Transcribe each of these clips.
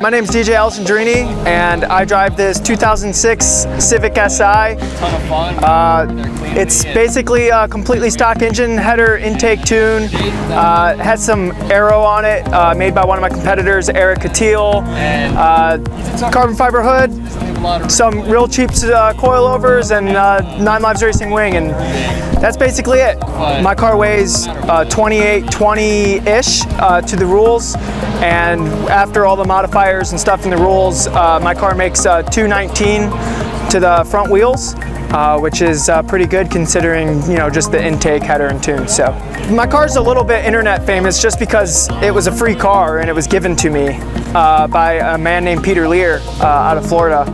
My name's DJ Alessandrini, and I drive this 2006 Civic Si. It's basically a completely stock engine, header, intake tune. Has some aero on it, made by one of my competitors, Eric Kutil. Carbon fiber hood, some real cheap coilovers, and 9 Lives Racing wing, and that's basically it. My car weighs 2820-ish to the rules, and after all the modifiers and stuff in the rules, my car makes 219 to the front wheels, which is pretty good considering, you know, just the intake, header, and tune. So my car's a little bit internet famous just because it was a free car and it was given to me by a man named Peter Lear out of Florida.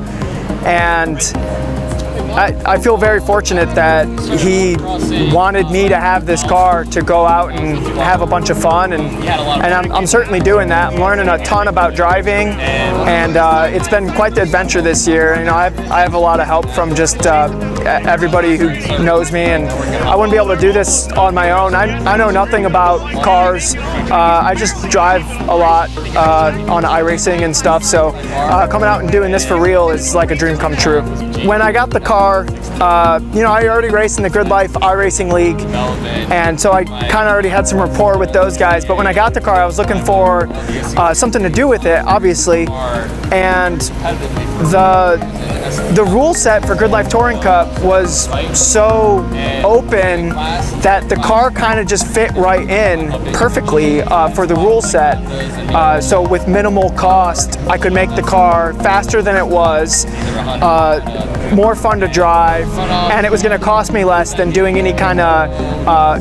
And I feel very fortunate that he wanted me to have this car to go out and have a bunch of fun, and I'm certainly doing that. I'm learning a ton about driving, and it's been quite the adventure this year. You know, I have a lot of help from just everybody who knows me, and I wouldn't be able to do this on my own. I know nothing about cars. I just drive a lot on iRacing and stuff, so coming out and doing this for real is like a dream come true. When I got the car, you know, I already raced in the GRIDLIFE iRacing League, and so I kind of already had some rapport with those guys. But when I got the car, I was looking for something to do with it, obviously, and the rule set for GRIDLIFE Touring Cup was so open that the car kind of just fit right in perfectly for the rule set. So with minimal cost, I could make the car faster than it was, more fun to drive, and it was going to cost me less than doing any kind of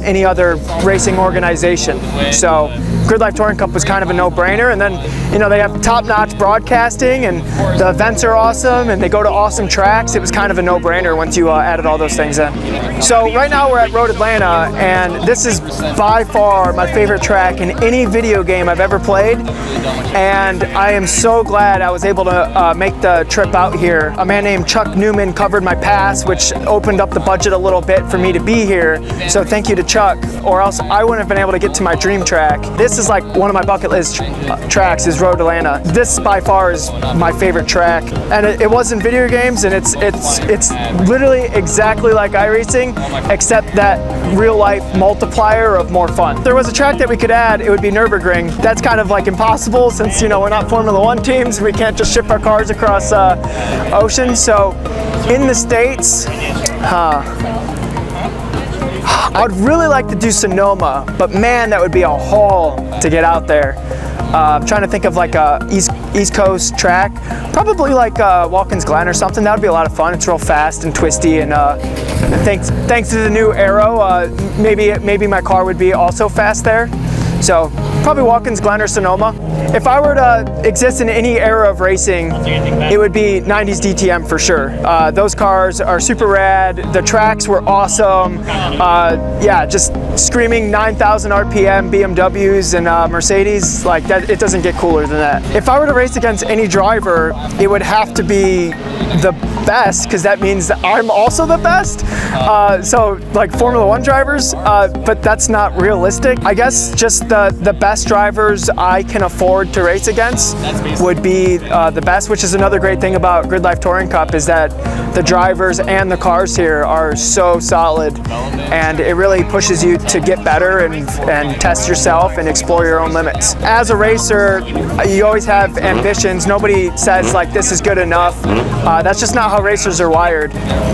any other racing organization. So GRIDLIFE Touring Cup was kind of a no-brainer, and then, you know, they have top-notch broadcasting, and the events are awesome, and they go to awesome tracks. It was kind of a no-brainer once you added all those things in. So right now we're at Road Atlanta, and this is by far my favorite track in any video game I've ever played, and I am so glad I was able to make the trip out here. A man named Chuck Newman covered my pass, which opened up the budget a little bit for me to be here, so thank you to Chuck, or else I wouldn't have been able to get to my dream track. This is like one of my bucket list tracks is Road Atlanta. This by far is my favorite track, and it was in video games, and it's literally exactly like iRacing, except that real life multiplier of more fun. If there was a track that we could add, it would be Nürburgring. That's kind of like impossible since, you know, we're not Formula One teams. We can't just ship our cars across oceans. So in the States, I'd really like to do Sonoma, but man, that would be a haul to get out there. I'm trying to think of like a East Coast track, probably like Wilkinson Glen or something. That would be a lot of fun. It's real fast and twisty, and thanks to the new aero, maybe my car would be also fast there. So probably Wilkinson Glen or Sonoma. If I were to exist in any era of racing, it would be 90s DTM for sure. Those cars are super rad. The tracks were awesome. Yeah, just screaming 9,000 RPM BMWs and Mercedes, like that. It doesn't get cooler than that. If I were to race against any driver, it would have to be the best, because that means that I'm also the best. So like Formula One drivers, but that's not realistic. I guess just the best drivers I can afford to race against would be the best, which is another great thing about GRIDLIFE Touring Cup, is that the drivers and the cars here are so solid, and it really pushes you to get better and test yourself and explore your own limits. As a racer, you always have ambitions. Nobody says like this is good enough. That's just not how racers are wired.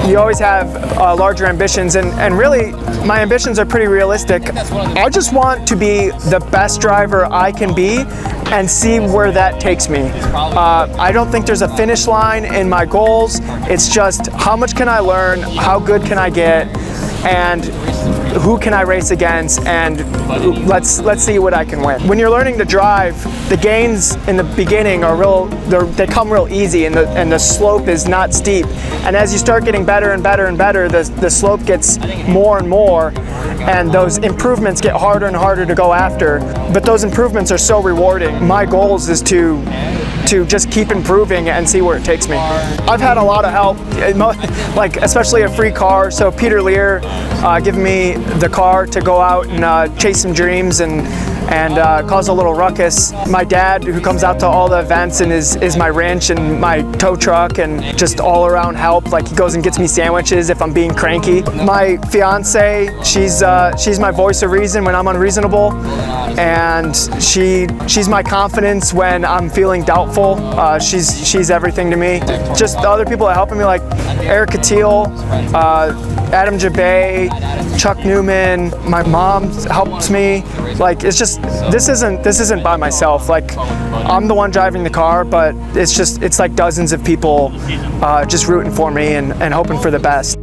You always have larger ambitions, and really my ambitions are pretty realistic. I just want to be the best driver I can be and see where that takes me. I don't think there's a finish line in my goals. It's just how much can I learn, how good can I get, and who can I race against, and let's see what I can win. When you're learning to drive, the gains in the beginning are they come real easy, and the slope is not steep. And as you start getting better and better and better, the slope gets more and more, and those improvements get harder and harder to go after. But those improvements are so rewarding. My goals is to just keep improving and see where it takes me. I've had a lot of help, like especially a free car. So Peter Lear giving me the car to go out and chase some dreams and and cause a little ruckus. My dad, who comes out to all the events and is my wrench and my tow truck and just all around help. Like, he goes and gets me sandwiches if I'm being cranky. My fiance, she's my voice of reason when I'm unreasonable, and she's my confidence when I'm feeling doubtful. She's everything to me. Just the other people that helping me, like Eric Kutil, Adam Jabay, Chuck Newman. My mom helps me. Like, it's just, this isn't by myself. Like, I'm the one driving the car, but it's like dozens of people just rooting for me and hoping for the best.